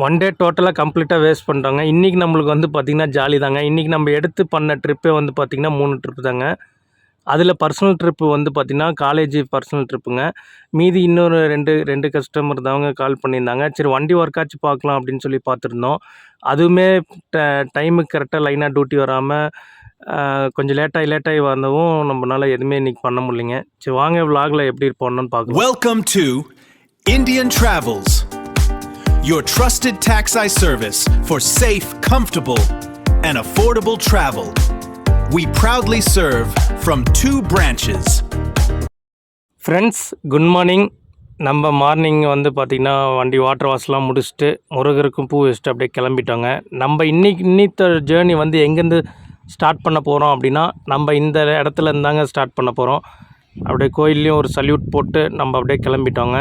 One day டோட்டலாக கம்ப்ளீட்டாக waste பண்ணிட்டோங்க. இன்றைக்கி நம்மளுக்கு வந்து பார்த்திங்கன்னா ஜாலி தாங்க. இன்றைக்கி நம்ம எடுத்து பண்ண ட்ரிப்பே வந்து பார்த்திங்கன்னா 3 ட்ரிப்பு தாங்க. அதில் பர்சனல் ட்ரிப்பு வந்து பார்த்திங்கன்னா காலேஜ் பர்சனல் ட்ரிப்புங்க. மீதி இன்னொரு 2 கஸ்டமர் தாங்க கால் பண்ணியிருந்தாங்க. சரி வண்டி ஒர்க்காச்சும் பார்க்கலாம் அப்படின்னு சொல்லி பார்த்துருந்தோம். அதுவுமே டைமுக்கு கரெக்டாக லைனாக டியூட்டி வராமல் கொஞ்சம் லேட்டாகி வந்தவும் நம்மளால எதுவுமே இன்றைக்கி பண்ண முடியலைங்க. சரி வாங்க விலாகில் எப்படி போடணும்னு பார்க்கலாம். Welcome to Indian Travels, your trusted taxi service for safe, comfortable, and affordable travel. We proudly serve from 2 branches. Friends good morning. நம்ம மார்னிங் வந்து பார்த்திங்கன்னா வண்டி வாட்டர் வாஷ்லாம் முடிச்சுட்டு முருகருக்கும் பூ வச்சுட்டு அப்படியே கிளம்பிட்டோங்க. நம்ம இன்னித்த ஜேர்னி வந்து எங்கேருந்து ஸ்டார்ட் பண்ண போகிறோம் அப்படின்னா நம்ம இந்த இடத்துல இருந்தாங்க ஸ்டார்ட் பண்ண போகிறோம். அப்படியே கோயில்லையும் ஒரு சல்யூட் போட்டு நம்ம அப்படியே கிளம்பிட்டோங்க.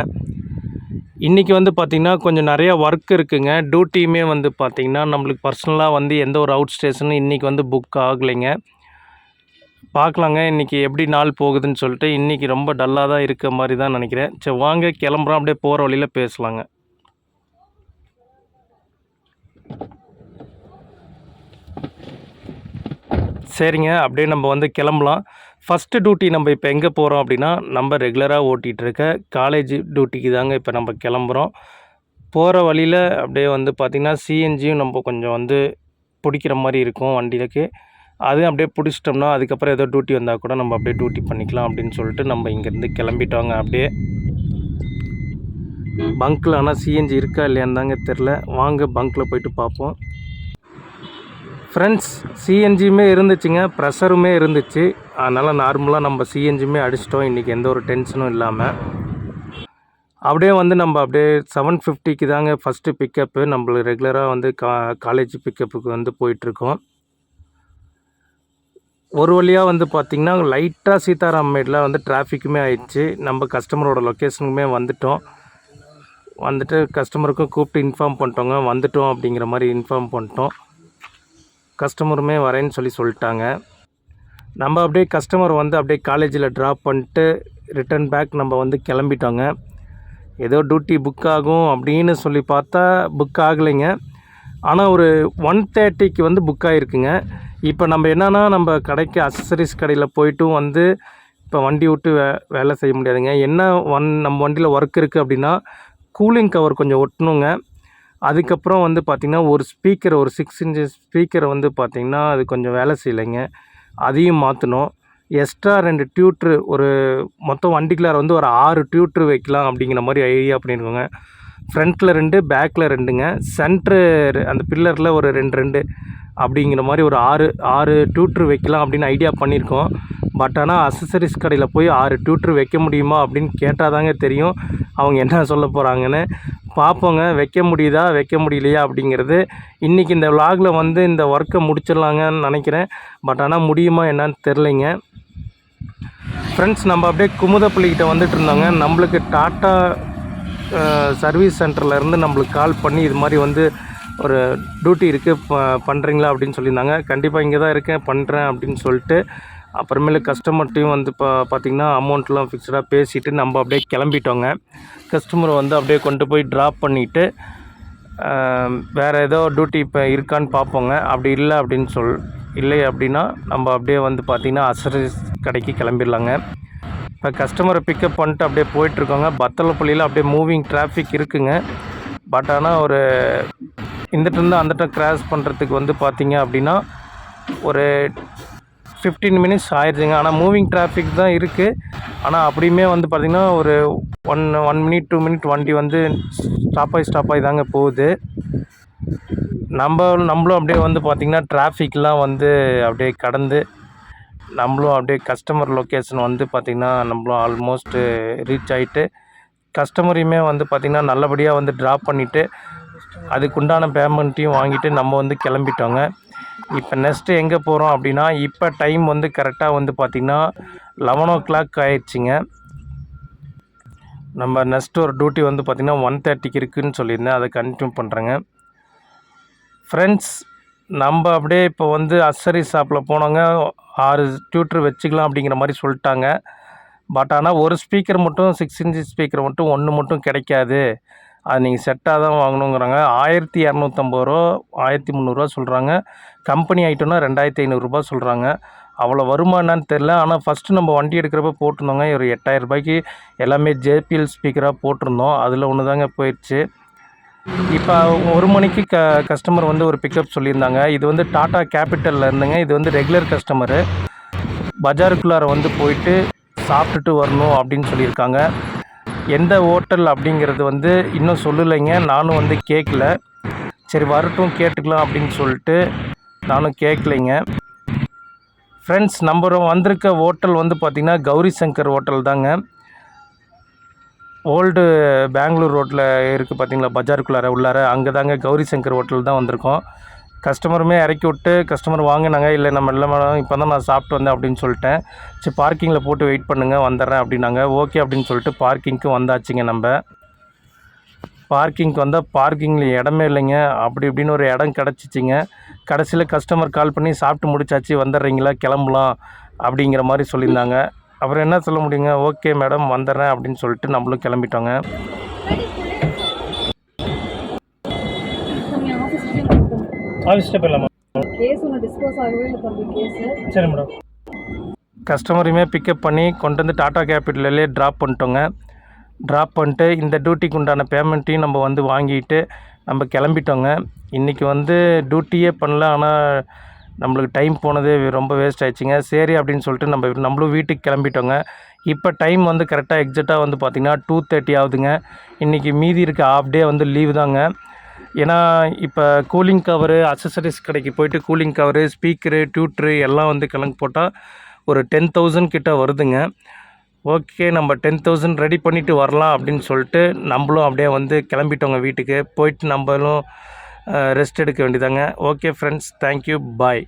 இன்றைக்கி வந்து பார்த்திங்கன்னா கொஞ்சம் நிறையா ஒர்க் இருக்குங்க. டியூட்டியுமே வந்து பார்த்திங்கன்னா நம்மளுக்கு பர்சனலாக வந்து எந்த ஒரு அவுட் ஸ்டேஷனும் இன்றைக்கி வந்து புக் ஆகலைங்க. பார்க்கலாங்க இன்றைக்கி எப்படி நாள் போகுதுன்னு சொல்லிட்டு. இன்றைக்கி ரொம்ப டல்லாக தான் இருக்க மாதிரி தான் நினைக்கிறேன். சரி வாங்க கிளம்புறோம், அப்படியே போகிற வழியில் பேசலாங்க. சரிங்க அப்படியே நம்ம வந்து கிளம்பலாம். ஃபஸ்ட்டு டியூட்டி நம்ம இப்போ எங்கே போகிறோம் அப்படின்னா நம்ம ரெகுலராக ஓட்டிகிட்டு இருக்க காலேஜ் டியூட்டிக்கு தாங்க இப்போ நம்ம கிளம்புறோம். போகிற வழியில் அப்படியே வந்து பார்த்திங்கன்னா சிஎன்ஜியும் நம்ம கொஞ்சம் வந்து பிடிக்கிற மாதிரி இருக்கும் வண்டியிலக்கு. அதுவும் அப்படியே பிடிச்சிட்டோம்னா அதுக்கப்புறம் ஏதோ டியூட்டி வந்தால் கூட நம்ம அப்படியே டியூட்டி பண்ணிக்கலாம் அப்படின்னு சொல்லிட்டு நம்ம இங்கேருந்து கிளம்பிட்டோங்க. அப்படியே பங்க்கில் ஆனால் சிஎன்ஜி இருக்கா இல்லையான்னு தாங்க தெரில. வாங்க பங்க்கில் போயிட்டு பார்ப்போம். ஃப்ரெண்ட்ஸ் சிஎன்ஜியுமே இருந்துச்சுங்க, ப்ரெஷருமே இருந்துச்சு. அதனால் நார்மலாக நம்ம சிஎன்ஜியுமே அடிச்சிட்டோம் இன்றைக்கி எந்த ஒரு டென்ஷனும் இல்லாமல். அப்படியே வந்து நம்ம அப்படியே 7:50க்கு தாங்க ஃபஸ்ட்டு பிக்கப்பு. நம்மளுக்கு ரெகுலராக வந்து காலேஜ் பிக்கப்புக்கு வந்து போயிட்டுருக்கோம். ஒரு வழியாக வந்து பார்த்திங்கன்னா லைட்டாக சீதாராமேட்டில் வந்து டிராஃபிக்குமே ஆயிடுச்சு. நம்ம கஸ்டமரோட லொக்கேஷனுக்குமே வந்துட்டு கஸ்டமருக்கும் கூப்பிட்டு இன்ஃபார்ம் பண்ணிட்டோங்க. வந்துட்டோம் அப்படிங்கிற மாதிரி இன்ஃபார்ம் பண்ணிட்டோம். கஸ்டமருமே வரேன்னு சொல்லிட்டாங்க. நம்ம அப்படியே கஸ்டமர் வந்து அப்படியே காலேஜில் ட்ராப் பண்ணிட்டு ரிட்டன் பேக் நம்ம வந்து கிளம்பிட்டோங்க. ஏதோ டியூட்டி புக் ஆகும் அப்படின்னு சொல்லி பார்த்தா புக் ஆகலைங்க. ஆனால் ஒரு 1:30க்கு வந்து புக் ஆகிருக்குங்க. இப்போ நம்ம என்னென்னா நம்ம கடைக்கு அக்சசரிஸ் கடையில் போய்ட்டும் வந்து இப்போ வண்டி விட்டு வேலை செய்ய முடியாதுங்க. என்ன நம்ம வண்டியில் ஒர்க் இருக்குது அப்படின்னா கூலிங் கவர் கொஞ்சம் ஒட்டணுங்க. அதுக்கப்புறம் வந்து பார்த்திங்கன்னா ஒரு ஸ்பீக்கர், ஒரு 6 இன்ச்சஸ் ஸ்பீக்கரை வந்து பார்த்திங்கன்னா அது கொஞ்சம் வேலை செய்யலைங்க. அதையும் மாற்றணும். எக்ஸ்ட்ரா 2 டியூட்ரு, ஒரு மொத்தம் வண்டிக்குள்ளார வந்து ஒரு 6 டியூட்ரு வைக்கலாம் அப்படிங்கிற மாதிரி ஐடியா பண்ணியிருக்கோங்க. ஃப்ரண்ட்டில் 2, பேக்கில் 2ங்க. சென்ட்ரு அந்த பில்லரில் ஒரு 2 அப்படிங்கிற மாதிரி ஒரு 6 டியூட்ரு வைக்கலாம் அப்படின்னு ஐடியா பண்ணியிருக்கோம். பட் ஆனால் அக்சசரிஸ் கடையில் போய் 6 டியூட்ரு வைக்க முடியுமா அப்படின்னு கேட்டால் தாங்க தெரியும் அவங்க என்ன சொல்ல போகிறாங்கன்னு. பார்ப்போங்க வைக்க முடியுதா வைக்க முடியலையா அப்படிங்கிறது. இன்றைக்கி இந்த விலாகில் வந்து இந்த ஒர்க்கை முடிச்சிடலாங்கன்னு நினைக்கிறேன். பட் ஆனால் முடியுமா என்னன்னு தெரிலைங்க. ஃப்ரெண்ட்ஸ் நம்ம அப்படியே குமுதப்பள்ளிக்கிட்ட வந்துட்டு இருந்தோங்க. நம்மளுக்கு டாட்டா சர்வீஸ் சென்டர்லேருந்து நம்மளுக்கு கால் பண்ணி இது மாதிரி வந்து ஒரு டியூட்டி இருக்குது பண்ணுறீங்களா அப்படின்னு சொல்லியிருந்தாங்க. கண்டிப்பாக இங்கே தான் இருக்கேன் பண்ணுறேன் அப்படின்னு சொல்லிட்டு அப்புறமேலு கஸ்டமர்ட்டையும் வந்து பார்த்திங்கன்னா அமௌண்ட்லாம் ஃபிக்ஸ்டாக பேசிவிட்டு நம்ம அப்படியே கிளம்பிட்டோங்க. கஸ்டமரை வந்து அப்படியே கொண்டு போய் ட்ராப் பண்ணிவிட்டு வேறு ஏதோ டியூட்டி இப்போ இருக்கான்னு பார்ப்போங்க. அப்படி இல்லை அப்படின்னா நம்ம அப்படியே வந்து பார்த்திங்கன்னா அக்சசரிஸ் கடைக்கு கிளம்பிடலாங்க. இப்போ கஸ்டமரை பிக்கப் பண்ணிட்டு அப்படியே போயிட்டுருக்கோங்க. பத்தலப்பள்ளியில் அப்படியே மூவிங் டிராஃபிக் இருக்குங்க. பட் ஆனால் ஒரு இந்தட்டிருந்து அந்தட்ட கிராஸ் பண்ணுறதுக்கு வந்து பார்த்திங்க அப்படின்னா ஒரு 15 மினிட்ஸ் ஆயிடுச்சுங்க. ஆனால் மூவிங் டிராஃபிக் தான் இருக்குது. ஆனால் அப்படியுமே வந்து பார்த்திங்கன்னா ஒரு 1 மினிட் 2 மினிட் வண்டி வந்து ஸ்டாப் ஆகி தாங்க போகுது. நம்மளும் அப்படியே வந்து பார்த்திங்கன்னா டிராஃபிக்லாம் வந்து அப்படியே கடந்து நம்மளும் அப்படியே கஸ்டமர் லொக்கேஷன் வந்து பார்த்திங்கன்னா நம்மளும் ஆல்மோஸ்ட்டு ரீச் ஆகிட்டு கஸ்டமரையுமே வந்து பார்த்திங்கன்னா நல்லபடியாக வந்து ட்ராப் பண்ணிவிட்டு அதுக்குண்டான பேமெண்ட்டையும் வாங்கிட்டு நம்ம வந்து கிளம்பிட்டோங்க. இப்போ நெக்ஸ்ட்டு எங்கே போகிறோம் அப்படின்னா இப்போ டைம் வந்து கரெக்டாக வந்து பார்த்திங்கன்னா 11 o'clock ஆயிடுச்சுங்க. நம்ம நெக்ஸ்ட்டு ஒரு டியூட்டி வந்து பார்த்திங்கன்னா 1:30க்கு இருக்குதுன்னு சொல்லியிருந்தேன். அதை கண்டினியூ பண்ணுறேங்க. ஃப்ரெண்ட்ஸ் நம்ம அப்படியே இப்போ வந்து அக்சசரி ஷாப்பில் போனோங்க. 6 டியூட்ரு வச்சுக்கலாம் அப்படிங்கிற மாதிரி சொல்லிட்டாங்க. பட் ஆனால் ஒரு ஸ்பீக்கர் மட்டும் 6 இன்ச் ஸ்பீக்கர் மட்டும் ஒன்று மட்டும் கிடைக்காது அது நீங்கள் செட்டாக தான் வாங்கணுங்கிறாங்க. 1250 ரூபா 1300 சொல்கிறாங்க. கம்பெனி ஐட்டம்னா 2500 சொல்கிறாங்க. அவ்வளோ வருமா என்னன்னு தெரில. ஆனால் ஃபஸ்ட்டு நம்ம வண்டி எடுக்கிறப்ப போட்டிருந்தோங்க ஒரு 8000 ரூபாய்க்கு எல்லாமே JBL ஸ்பீக்கராக போட்டிருந்தோம். அதில் ஒன்று தாங்க போயிடுச்சு. இப்போ 1 மணிக்கு கஸ்டமர் வந்து ஒரு பிக்கப் சொல்லியிருந்தாங்க. இது வந்து டாடா கேபிட்டலில் இருந்துங்க. இது வந்து ரெகுலர் கஸ்டமரு. பஜாருக்குள்ளார வந்து போயிட்டு சாப்பிட்டுட்டு வரணும் அப்படின்னு சொல்லியிருக்காங்க. எந்த ஹோட்டல் அப்படிங்கிறது வந்து இன்னும் சொல்லலைங்க. நானும் வந்து கேட்கல. சரி வரட்டும் கேட்டுக்கலாம் அப்படின்னு சொல்லிட்டு நானும் கேட்கலைங்க. ஃப்ரெண்ட்ஸ், நம்ம வந்திருக்க ஹோட்டல் வந்து பார்த்திங்கன்னா கௌரி சங்கர் ஹோட்டல் தாங்க. ஓல்டு பெங்களூர் ரோட்டில் இருக்குது பார்த்தீங்களா, பஜாருக்குள்ளார உள்ளார, அங்கே தாங்க கௌரி சங்கர் ஹோட்டல் தான் வந்திருக்கோம். கஸ்டமருமே இறக்கி விட்டு கஸ்டமர் வாங்கினாங்க. இல்லை நம்ம இல்லை மேடம் இப்போ தான் நான் சாப்பிட்டு வந்தேன் அப்படின்னு சொல்லிட்டேன். சரி பார்க்கிங்கில் போட்டு வெயிட் பண்ணுங்கள் வந்துடுறேன் அப்படின்னாங்க. ஓகே அப்படின்னு சொல்லிட்டு பார்க்கிங்க்கு வந்தாச்சுங்க. நம்ம பார்க்கிங்க்கு வந்தால் பார்க்கிங்கில் இடமே இல்லைங்க. அப்படி இப்படின்னு ஒரு இடம் கிடச்சிச்சிங்க. கடைசியில் கஸ்டமர் கால் பண்ணி சாப்பிட்டு முடிச்சாச்சு வந்துடுறீங்களா கிளம்பலாம் அப்படிங்கிற மாதிரி சொல்லியிருந்தாங்க. அப்புறம் என்ன சொல்ல முடியுங்க, ஓகே மேடம் வந்துடுறேன் அப்படின்னு சொல்லிட்டு நம்மளும் கிளம்பிட்டோங்க. ஆஃபீஸ்ட்டே போயிடலாமா? சரி மேடம். கஸ்டமரையுமே பிக்கப் பண்ணி கொண்டு வந்து டாடா கேபிட்டல்லே ட்ராப் பண்ணிட்டோங்க. ட்ராப் பண்ணிட்டு இந்த டியூட்டிக்கு உண்டான பேமெண்ட்டையும் நம்ம வந்து வாங்கிட்டு நம்ம கிளம்பிட்டோங்க. இன்றைக்கி வந்து டியூட்டியே பண்ணல. ஆனால் நம்மளுக்கு டைம் போனது ரொம்ப வேஸ்ட் ஆகிடுச்சிங்க. சரி அப்படின்னு சொல்லிட்டு நம்மளும் வீட்டுக்கு கிளம்பிட்டோங்க. இப்போ டைம் வந்து கரெக்டாக எக்ஸாக்டாக வந்து பார்த்திங்கன்னா 2:30 ஆகுதுங்க. இன்றைக்கி மீதி இருக்க ஆஃப் டே வந்து லீவு தாங்க. ஏன்னா இப்போ கூலிங் கவரு, அக்சசரிஸ் கடைக்கு போயிட்டு கூலிங் கவரு, ஸ்பீக்கரு, டியூட்ரு எல்லாம் வந்து கணக்கு போட்டால் ஒரு 10,000 கிட்ட வருதுங்க. ஓகே, நம்ம 10,000 ரெடி பண்ணிவிட்டு வரலாம் அப்படின்னு சொல்லிட்டு நம்மளும் அப்படியே வந்து கிளம்பிட்டோங்க வீட்டுக்கு. போயிட்டு நம்மளும் ரெஸ்ட் எடுக்க வேண்டியதாங்க. ஓகே ஃப்ரெண்ட்ஸ், தேங்க்யூ, பாய்.